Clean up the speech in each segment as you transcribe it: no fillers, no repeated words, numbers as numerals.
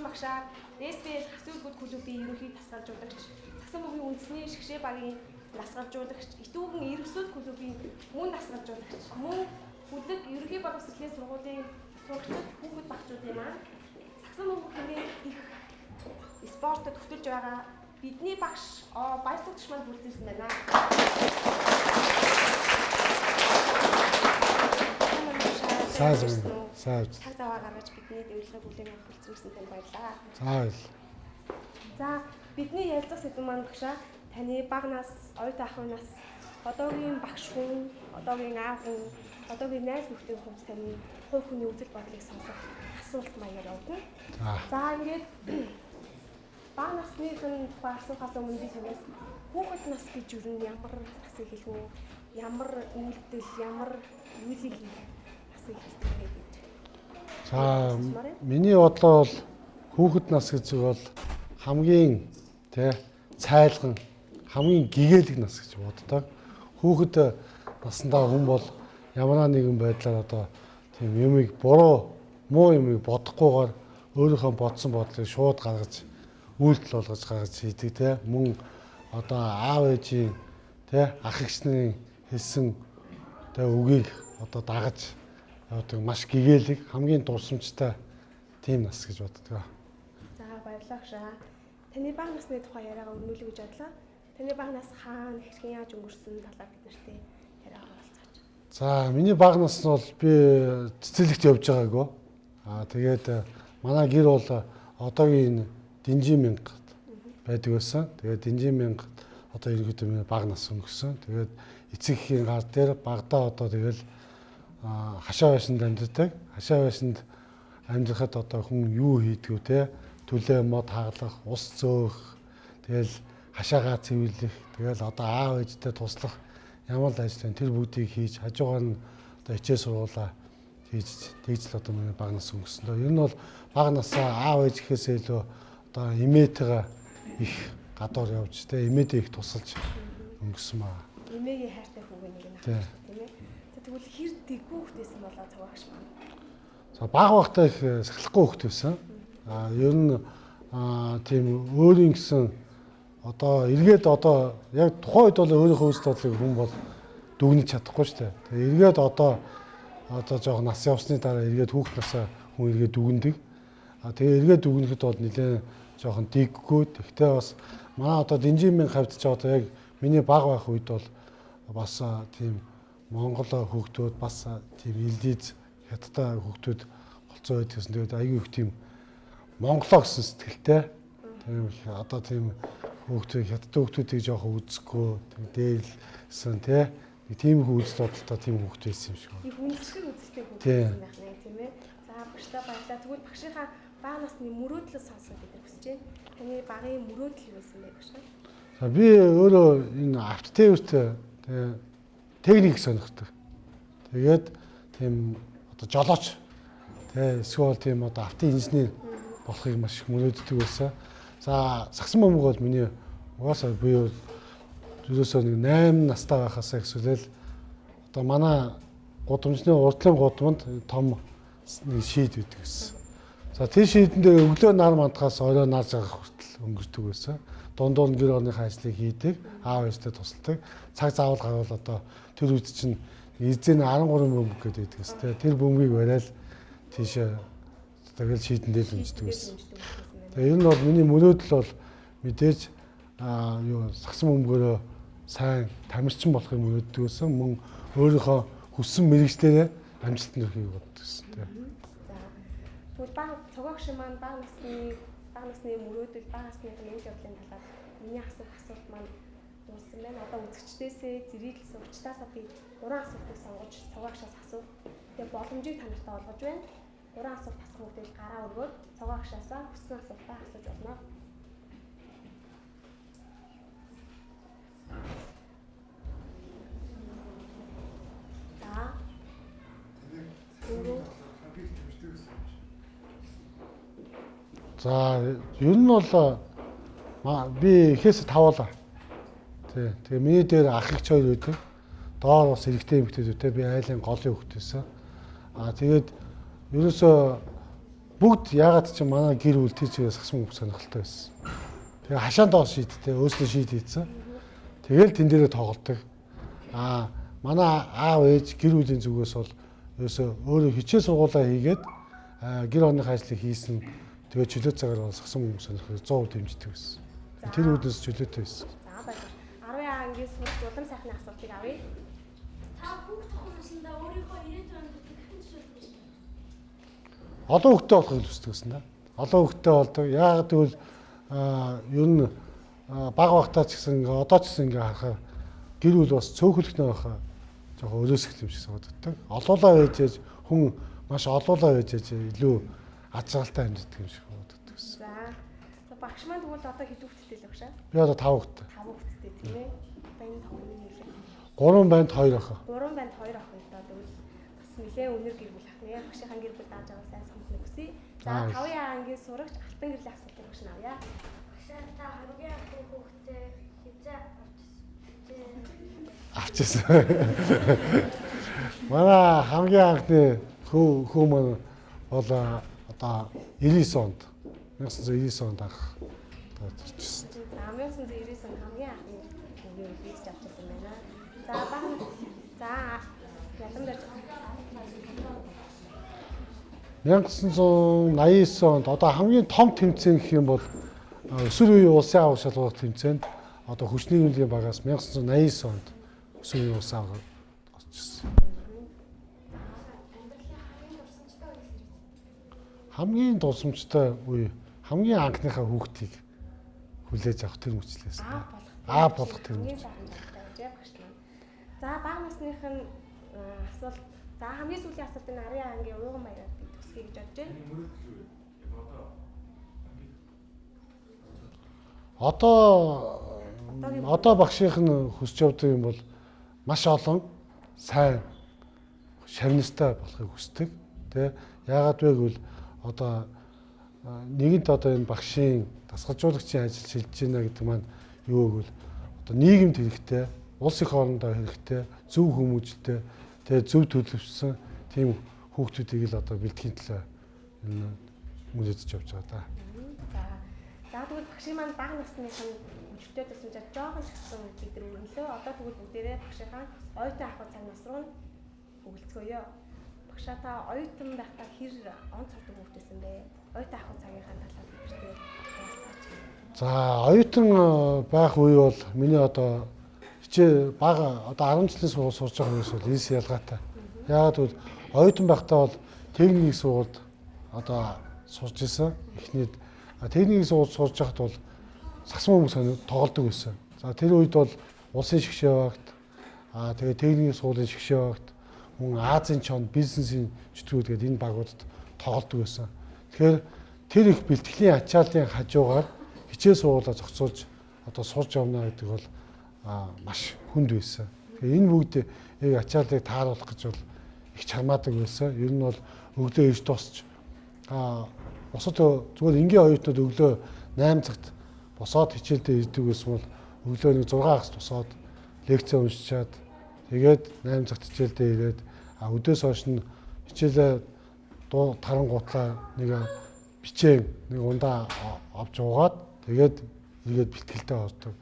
багшаа ДСБ Хасуулгууд клубын ерөнхий тасгалжуулагч, Сагсан бөмбөгийн үндэсний шгшээ багийн дасгалжуулагч, Итүүгэн Иргэсүүд клубын мөн дасгалжуулагч, мөн бүлэг ерөнхий боловсролын сургуулийн сурагчид хүүхэд багчуудын маань Сагсан бөмбөгийн их спортод хөтлөж байгаа бидний багш баярсагч маань бүрдүүлсэн байна. Сайн. Цаг заваа гаргаж бидний дэвлэгээ бүлээн авах хүртсэн танд баярлалаа. За бидний ярилцах сэдв маань багшаа таны бага нас, оюутан ахуй нас, одоогийн багш хүн, одоогийн аав хүн, одоогийн найз нөхдөд хүмүүс таны хувь хүний үзэл бодлыг сонсох асуулт маягаар явуулна. За ингээд бага насныхын тухай асуухаас өмнө би танаас хүүхэд нас гэж юу нь ямар насыг хэлэх үү? Ямар үйлдэл, ямар үйлийг насыг хэлдэг вэ гэж. За миний бодлоо бол хүүхэд нас гэж бол хамгийн цайлган, хамгийн гэгээлэг нас гэж боддог. Хүүхэд наснда хүн бол ямар нэгэн байдлаар одоо тийм юмыг буруу, муу юмыг бодохгүйгээр өөрийнхөө бодсон бодлыг шууд гаргаж үйлдэл болгож гаргаж хийдэг мөн одоо аав ээжийн ах эгчний хэлсэн үгийг одоо дагаж явдаг маш гэгээлэг хамгийн дурсамжтай тийм нас гэж боддог. За баярлалаа шаа. Таны бага насны тухай яриагаа өрнүүлэх гэж бодлоо. Таны бага нас хаана хэрхэн яаж өнгөрсөн талаар бид нартэй яриагаа болцооч. За миний бага нас нь бол би цэцэрлэгт явж байгаагүй. Тэгээд манай гэр бол одоогийн Динжин мянга байдаг байсан. Тэгээд Динжин мянга одоо ерөнхийдөө миний бага нас өнгөрсөн. Тэгээд эцэгхийн гар дээр багада одоо тэгэл хашаа байшинд амьддаг. Хашаа байшинд амьдрахад одоо хүн юу хийдгүү төлөө мод хаглах, ус зөөх, тэгэл хашаагаа цэвэрлэх, тэгэл одоо аав ээжтэй туслах ямар л ажил тэр бүгдийг хийж хажуугаар нь одоо хичээл сургуулаа хийж тэгж л одоо миний бага нас өнгөрсөн. Ер нь бол бага насаа аав ээж гэхээсээ илүү одоо эмээтэйгээ их гадуур явж эмээдээ их тусалж өнгөрсөн баа. Эмээгийн хайртай хүүгээ нэг нь авах тийм ээ. Тэгвэл хэр дэггүй хүүхдээсэн болоо цагаагш маань. За бага багтаа их сахилахгүй хүүхд байсан. Ер нь тийм өөрийн гэсэн одоо эргээд одоо яг тухайн үед бол өөрийнхөө үйл бодлыг хүн бол дүгнэж чадахгүй шүү дээ. Тэгээ эргээд одоо жоох нас явсны дараа эргээд хүүхд насаа хүн эргээд дүгнэдэг. Тэгээ эргээд дүгнэхэд бол нэлээд жоохон дэггүй. Тэгтээ бас манай одоо Динжин мянга хавьд ч одоо яг миний бага байх үед бол бас тийм Монгол хүүхдүүд бас тийм элдиз хятадтай хүүхдүүд болцоо байдаг гэсэн. Тэгээд аюу их тийм монголоо гэсэн сэтгэлтэй. Тийм одоо тийм хүүхдүүд хятадтай хүүхдүүдийг жоохон үзэхгүй дээлсэн тийм үзэл бодолтой тийм хүүхд байсан юм шиг байна. Их үнэлшиг үзэлтэй хүүхд байсан байх нэ тийм ээ. За багштай баярлалаа. Тэгвэл багшийнхаа бага насны мөрөөдлөө сонсох гэдэг хүсэж байна. Таны багын мөрөөдөл юу байсан бэ багш? За би өөрөө энэ автотевэрт техник сонирхдаг. Тэгээд тийм одоо жолооч эсвэл тийм одоо автын инженер болохыг маш их мөрөөддөг байсан. За Сагсан бөмбөг бол миний угаасаа би ерөөсөө нэг 8 настай байхасаа эсвэл одоо манай гудамжны урдлын гудамд том нэг шийд үүдэг гэсэн. За тэр шийдэндээ өглөө нар мандахаас орой нар жаргах хүртэл өнгөрдөг байсан. Дундуур нь гэр орныхаа ажлыг хийдэг, аав ээжтэй тусалдаг. Цаг заавал гарвал одоо тэр үед чинь эзэн 13 бөмбөг гэдэг гэсэн. Тэр бөмбөгийг барайл тийшээ тэгэл шийдэндээ л унждаг байсан. Тэгээ ер нь бол миний мөрөөдөл бол мэдээж Сагсан бөмбөгөөрөө сайн тамирчин болохыг мөрөөддөг байсан. Мөн өөрийнхөө хүссэн мэргэжлээрээ амжилтанд хүрэхийг боддог гэсэн. Тэгвэл цогоогш маань бага насны мөрөөдөл, бага насны үйл явдлын талаар миний асуулт маань дууссан байна. Одоо үзэгчдээсээ зэрэгэл сурагчдаас би 3 асуултыг сонгож цогоогшоос асуух. Тэгээ боломжийг танартай олгож байна. 3 асуулт асах мөрөдөл гараа өргөөд цогоогшоосоо хүссэн асуултаа асууж болно. За ер нь бол би ихээс тавуулаа. Тэгээ миний дээр ах эгч хоёр байдаг. Доор бас эрэгтэй эмэгтэйдтэй би айлын голын хүүхдээсэн. Тэгээд ерөөсөө бүгд яагаад ч манай гэр бүл тийчээс сагсан хүмүүс сонирхолтой байсан. Тэгээ хашаан доош шийдтэй өөрсдөө шийд хийсэн. Тэгэл тэн дээрээ тоглолдог. Манай аав ээж гэр бүлийн зүгээс бол ерөөсөө өөрөө хичээл сургуулаа хийгээд гэр орных ажлыг хийсэн. Тэгээ чөлөө цагаар бол сагсан хүмүүс сонирхож 100% дэмждэг байсан. Тэр үднэс чөлөөтэй байсан. За баярлалаа. 10 ангийн сурч улам сайхны асуултыг авъя. Та бүх тохиолдолд өөрийнхөө ирээдүйн амьдралыг хэрхэн зөвшөөрөх вэ? Олон хүүхдтэй болохыг хүсдэг гэсэн да. Олон хүүхдтэй болдог. Яагаад гэвэл ер нь баг багтаа ч гэсэн одоо ч гэсэн ингээ харахаар гэр бүл бас цөөхөлтнөө байхаа жоохон өрөөсгөл юм шиг санагддаг. Олоолаа байж ээж хүн маш олоолаа байж ээж илүү аз жаргалтай амьддаг юм шиг санагддаг. За багш маань тэгвэл одоо хэд хүүхэдтэй л багшаа? Би одоо 5 хүүхэдтэй. 5 хүүхэдтэй тийм ээ. Одоо энэ тоглоомын нэр. 3 банд 2 охин. 3 банд 2 охин одоо тэгвэл бас нэлээд өнөр гэр бүл ах нэ. Багшийн гэр бүл дааж байгаа сайн сонхно хүсье. За 5 ангийн сурагч алтан гэрлийн асуултыг багш нь авъя. Багшаа та хамгийн анхны хүүхдээ хизээ авчихсан. Манай хамгийн анхны хүү маань бол одоо 99 онд 1999 онд анх тавьчихсан. 1999 онд хамгийн анхны хүүгээ хийж авчихсан байна. За ялан дээр 1989 онд одоо хамгийн том тэмцээн гэх юм бол өсвөр үеийн улсын авах шалгуур тэмцээнд одоо хүчний хэмжээний багаас 1989 онд өсвөр үеийн улсын авах олчихсан. Хамгийн дурсамжтай үе хамгийн анхныхаа хүүхдийг хүлээж авах тэр мөчлөөс. Болох тэр мөч. За бага насных нь асуулт. За хамгийн сүүлийн асуулт нь Арын ангийн ууган баяраар төгсгий гэж бодож байна. Одоо багшийнх нь хүсэж явдаг юм бол маш олон сайн шавнистай болохыг хүсдэг. Тэ яагаад вэ гэвэл одоо нэгэнт одоо энэ багшийн дасгалжуулагчийн ажил шилжиж байна гэдэг маань юу гэвэл одоо нийгэмд хэрэгтэй, улс их орондоо хэрэгтэй, зөв хүмүүжтэй, тэгээ зөв төлөвшсөн тийм хүүхдүүдийг л одоо бэлтгэхийн төлөө энэ мөрөдөж явж байгаа да. За тэгвэл багшийн маань бага насных нь өчтөд тусмж жоохон ч гэсэн бид нар өрнөлөө. Одоо тэгвэл бүгдээрээ багшийнхаа оюутан ахуй цаг нас руу өгөлцгөөё. Багшаа та оюутан байхдаа хэр онц хордог хүүхдээсэн бэ? Оюутан ахуй цагийнхаа талаар бидтэй ярилцаач. За оюутан байх үе бол миний одоо хичээ бага одоо 10 жилийн сургууль сурж байгаа хүмүүс бол ийс ялгаатай. Яагаад гэвэл оюутан байхдаа бол техникийн сургуульд одоо сурж исэн. Эхнийд техникийн сургуульд сурж байхад бол сагсан хүмүүс тоглодог байсан. За тэр үед бол улсын шгшээ багт тэгээ техникийн сургуулийн шгшээ багт мөн Азийн чонд бизнесийн чөтгөрүүд гэдэг энэ багуудад тоглодог байсан. Тэгэхээр тэр их бэлтгэлийн ачааллын хажуугаар хичээл сургуулаа зохицуулж одоо сурж явна гэдэг бол маш хүнд байсан. Тэгэхээр энэ бүгдийг ачааллыг тааруулах гэж бол их чармаадаг байсан. Ер нь бол өглөө ирж тусч босод зүгээр энгийн оюутнууд өглөө 8 цагт босоод хичээлдээ ирдэг байсан бол өглөө нэг 6 хагас тусаад лекц уншичаад тэгээд 8 цагт хичээлдээ ирээд өдөөс хойш нь хичээлээ тарангуутлаа нэг бичээн нэг ундаа авч уугаад тэгээд эргээд бэлтгэлтэй ордог.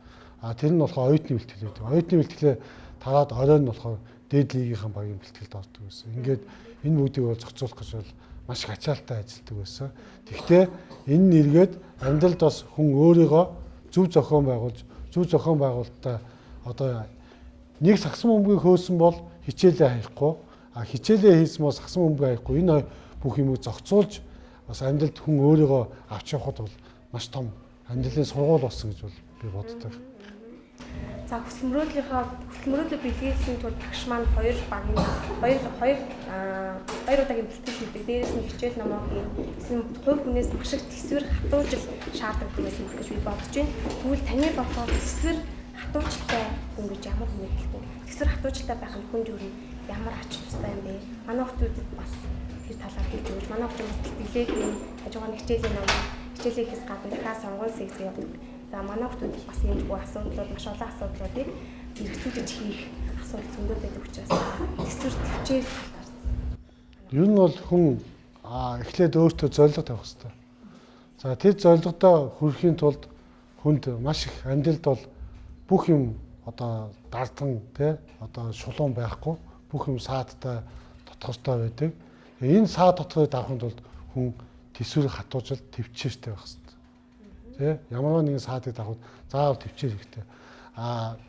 Тэр нь болохоор оюутны бэлтгэл гэдэг. Оюутны бэлтгэлээ тараад оройн нь болохоор дээд лигийнхэн багийн бэлтгэлд ордог байсан. Ингээд энэ бүгдийг бол зохицуулах гэж бол маш их ачаалттай ажилладаг байсан. Тэгвэл энэ нь эргээд амьдралд бас хүн өөрийгөө зөв зохион байгуулалтаа одоо нэг сагсан бөмбөгийг хөөсөн бол хичээлээ хаяхгүй, хичээлээ хийсэн бол сагсан бөмбөгийг хаяхгүй. Энэ бүх юмыг зохицуулж бас амьдралд хүн өөрийгөө авч явахад бол маш том амьдралын сургууль болсон гэж бол би боддог. За хүсэл мөрөөдлөө бэлгээсэн тул багш маань хоёр удаагийн бэлтгэл хийдэг. Дээрээс нь хичээл номоогийн эсвэл хувь хүнээс маш их төсвөр хатууж шаардлагатай байсан гэж би бодож байна. Тэгвэл таны бодлоор төсвөр хатуучтай хүн гэж ямар хүн хэлэх вэ? Төсвөр хатуучтай байх нь хүнд юу ямар ач тустай юм бэ? Манай хүмүүсд бас тэр талаар хэлж өгөөч. Манай хүмүүс бэлгээгийн хажуугаар хичээлийн хичээлээс гадна дахиад сонгуул секц явуулдаг. За манай хүмүүс бас энэ бүх асуудлууд маш олон асуудлуудыг зэрэгцүүлж хийх асуудал зөндөө байдаг учраас төсвөр төвчээр ер нь бол хүн эхлээд өөртөө зорилго тавих хэрэгтэй. За тэр зорилгодоо хүрэхийн тулд хүнд маш их амьдралд бол бүх юм одоо дардсан тий одоо шулуун байхгүй бүх юм саадтай дотгостой байдаг. Энэ саад дотгойд авахын тулд хүн төсвөрийг хатуужил төвчээртэй байх хэрэгтэй. Тий ямар нэгэн саадыг авахд заавал төвчээр хэрэгтэй.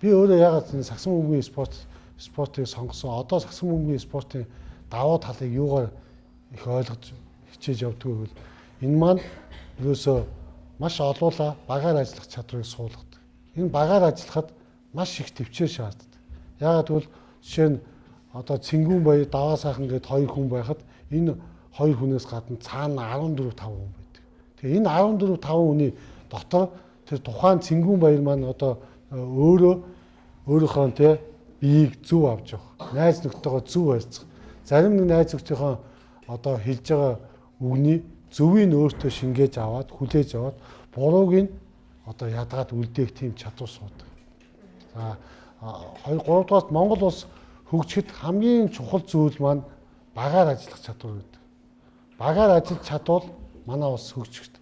Би өөрөө ягаад энэ сагсан бөмбөгийн спортыг сонгосон. Одоо сагсан бөмбөгийн спортын давуу талыг юугаар их ойлгож хичээж явдгүй бол энэ маань ерөөсөө маш олуула багаар ажиллах чадрыг суулгадаг. Энэ багаар ажиллахад маш их төвчээр шаарддаг. Ягаад гэвэл жишээ нь одоо Цэнгүүн баяр даваа сайхан гээд 2 хүн байхад энэ 2 хүнээс гадна цаана 14-5 хүн байдаг. Тэгээ энэ 14-5 хүний дотор тэр тухайн Цэнгүүн баяр маань одоо өөрийнхөө тий биеийг зөв авч явах, найз нөхдөйгөө зөв харьцах. Зарим нэг найз нөхдийнхөө одоо хэлж байгаа үгний зөвийг өөртөө шингээж аваад, хүлээж аваад, бурууг нь одоо ядгаад үлдээх тийм чадвар суудаг. За 3-р Монгол улс хөгжихэд хамгийн чухал зүйл маань багаар ажиллах чадвар гэдэг. Багаар ажиллаж чадвал манай улс хөгжихэд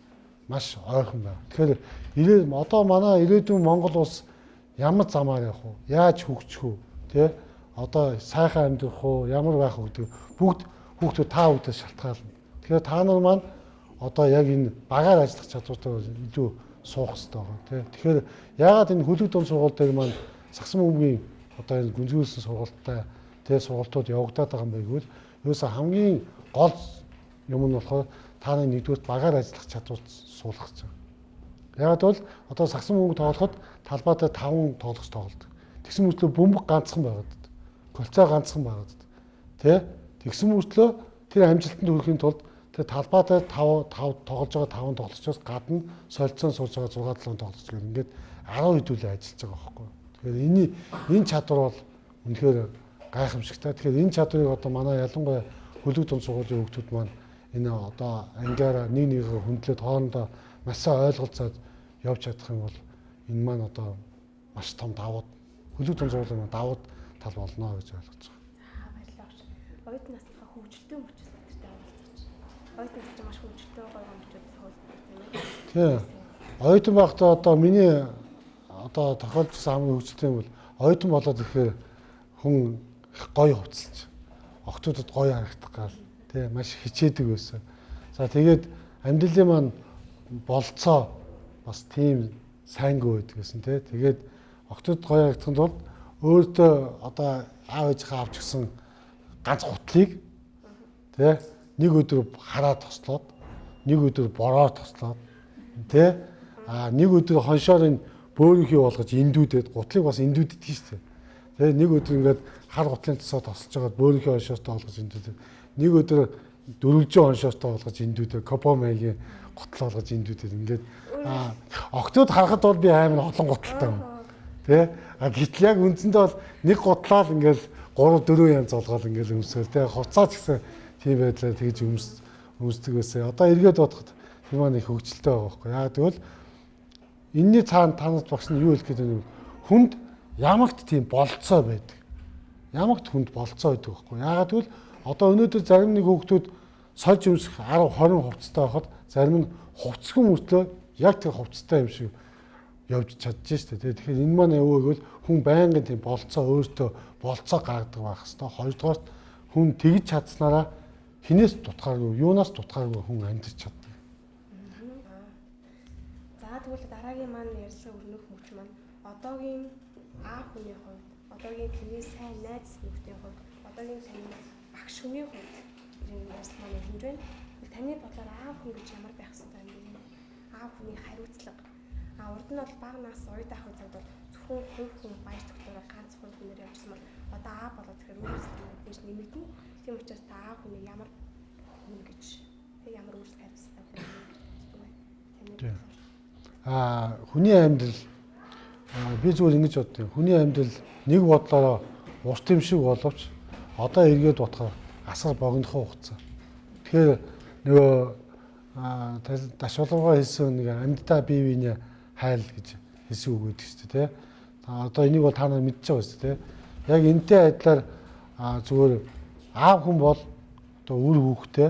маш ойрхон байна. Тэгэхээр одоо манай ирээдүйн Монгол улс ямар замаар явах вэ? Яаж хөгжих вэ? Тэ? Одоо сайхан амьдрах уу? Ямар байх вэ гэдэг бүгд хүүхдүүд та бүдээс шалтгаална. Тэгэхээр та нар маань одоо яг энэ багаар ажиллах чадвартай илүү суух хэрэгтэй байна. Тэ? Тэгэхээр яагаад энэ хөлөг дунд сургууль дээр маань сагсан бөмбөгийн одоо энэ гүнзгийсэн сургалттай тэ сургалтууд явагдаад байгаа юм байвал ерөөсө хамгийн гол юм нь болохоор та нарын нэгдүгээр багаар ажиллах чадвар суулгах гэж байна. Яг бол одоо сагсан бөмбөг тоглоход талбайтай 5 тоглогч тоглодог. Тэгсэн мөртлөө бөмбөг ганцхан байгаад. Колцоо ганцхан байгаад. Тэ? Тэгсэн мөртлөө тэр амжилтанд хүрэхийн тулд тэр талбайтай 5 тоглож байгаа 5 тоглогчоос гадна солилцоон сууж байгаа 6-7 тоглогч гэх ингээд 10 хэдүүлээ ажиллаж байгаа байхгүй. Тэгэхээр энэ чадвар бол үнэхээр гайхамшигтай. Тэгэхээр энэ чадварыг одоо манай ялангуяа хөлөг дунд сургуулийн хүүхдүүд маань энэ одоо ангиараа нэг нэгээ хөндлөөд хоорондоо маш сайн ойлголцоод явж чадах юм бол энэ маань одоо маш том давуу хөлөг дунд сургуулийн давуу тал болно гэж ойлгож байгаа. Баярлалаа. Оюутан насныхаа хөгжилтэй мөчөөс өдөртөө оролцож. Оюутан нас чинь маш хөгжилтэй гоё мөчөөд тохиолддог тийм ээ. Тийм. Оюутан байхдаа одоо миний одоо тохиолдсон хамгийн хөгжилтэй юм бол оюутан болоод ирэхээр хүн их гоё хувцалж. Охтуудад гоё харагдах гал тий маш хичээдэг байсан. За тэгээд амьдралын маань болцоо бас тийм сайнгүй байдаг гэсэн тий. Тэгээд охтууд гоё харагдахын тулд өөртөө одоо аав ээжийнхээ авч гисэн ганц гутлыг тий нэг өдөр хараад тослоод нэг өдөр бороор тослоод тий нэг өдөр хоншоор энэ бөөрийнхий болгож эндүүдэд гутлыг бас эндүүдэд шүү дээ. Тэгээ нэг өдөр ингээд хар гутлын тосоо тосолж байгаад бөөрийнхий хоншоостой болгож эндүүдэд нэг өдөр дөрвөлжин хоншоостой болгож эндүүдэд копомайгийн гутал болгож эндүүдэд ингээд октод харахад бол би амар олон гуталтай юм. Тэ гэтэл яг үндсэндээ бол нэг гутлаа л ингээд 3-4 янз олгоод ингээд өмсөөл тэ хувцаач гэсэн тийм байдлаар тэгж өмсдөг байсан. Одоо эргээд бодоход юм аа их хөвгчлээ байгаа байхгүй. Яг тэгвэл энэний цаана танаас багш нь юу хэлэх гээд байна вэ? Хүнд ямагт тийм болцоо байдаг. Ямагт хүнд болцоо байдаг байхгүй. Яагаад гэвэл одоо өнөөдөр зарим нэг хүүхдүүд сольж өмсөх 10-20 хувцастай байхад зарим нь хувцсгүй мөртлөө яг тэр хувцастай юм шиг явж чадж штэ. Тэгэхээр энэ маань юу гэвэл хүн байнгын тийм болцоо өөртөө болцоо гаргадаг байх хэвээр. Хоёрдугаар хүн тэгж чадсанараа хинээс дутгааргүй, юунаас дутгааргүй хүн амьдарч чаддаг. За тэгвэл дараагийн маань ярьсан өрнөх мөч маань одоогийн аав хүний хувьд, одоогийн таны сайн найз нөхдөний хувьд, одоогийн таны багш хүний хувьд энэ ярьсан маань хэмж байна. Таны бодлоор аав хүн гэж ямар байх ёстой юм бэ? Аав хүний хариуцлага. Урд нь бол бага нас уяд ахын цагт бол зөвхөн хувь хүн баяр тогтоороо ганц хувь хүнээр явжсан бол одоо аав болоод тэгэхээр өөрөөсөө мэдээж нэмэгдэн. Тийм учраас та аав хүний ямар хүн гэж ямар өөрсдөө хариуцлага байна? Хүний амьдрал би зүгээр ингэж боддог. Хүний амьдрал нэг бодлороо урт юм шиг боловч одоо эргээд бодохоор асар богинохоо хугацаа. Тэгэхээр нөгөө дашвалгаа хэлсэн нэг амьдтай бие биенээ хайл гэж хэлсэн үг гэдэг шүү дээ. Одоо энийг бол та нар мэдчихэж байгаа шүү дээ. Яг энэтэй адилаар зүгээр аав хүн бол одоо үр хүүхдээ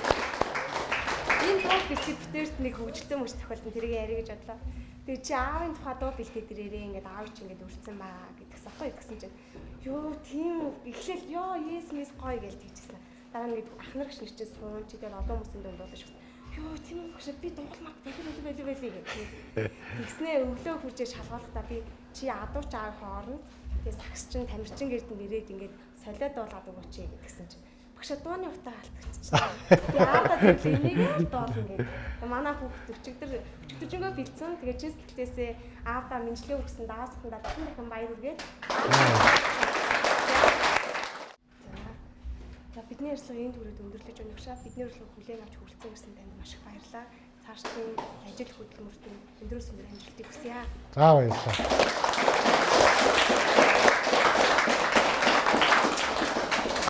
бэлтгэвчнэрт нэг хөгжлөсөн мөч тохиолдсон тэрийг яриа гэж бодлоо. Тэгээ чи аавын тухай дуу бэлтээд ирээрээ ингээд аав чи ингээд өрцөн байгаа гэдгсэн аахгүй гэсэн чинь ёо тийм эхлээл ёо yes гоё гэж тэгчихсэн. Дараа нь ах нар гэх нэг чинь суун чи тэгэл олон хүмүүсийн дунд дуулаж шв. Ёо тийм үү би дуулмаа бэлээ гэх. Тэгснээ өглөө хуржээ шалгуулахдаа би чи адууч аав хооронд тэгээ сагс чин тамирчин гэрд нэрээд ингээд солиод дуулгаад өгөөч гэсэн чинь багш дууны утаа алдчихсан. Би аавда тэр энийг дуулна гэдэг. Манай хүүхд өчигдөр бэлдсэн. Тэгээ чин сэтгэлээсээ аавда мэнжлээ өгсөн даасхандаа дахин баяр үргээд. За бидний ярьсан энэ төрөд өндөрлөж өгнө гшаа. Бидний хүлээн авч хүрэлцэн гэсэн танд маш их баярлалаа. Цаашдын ажил хөдөлмөрт өндрөөс өндөр амжилтыг хүсье. За баярлалаа.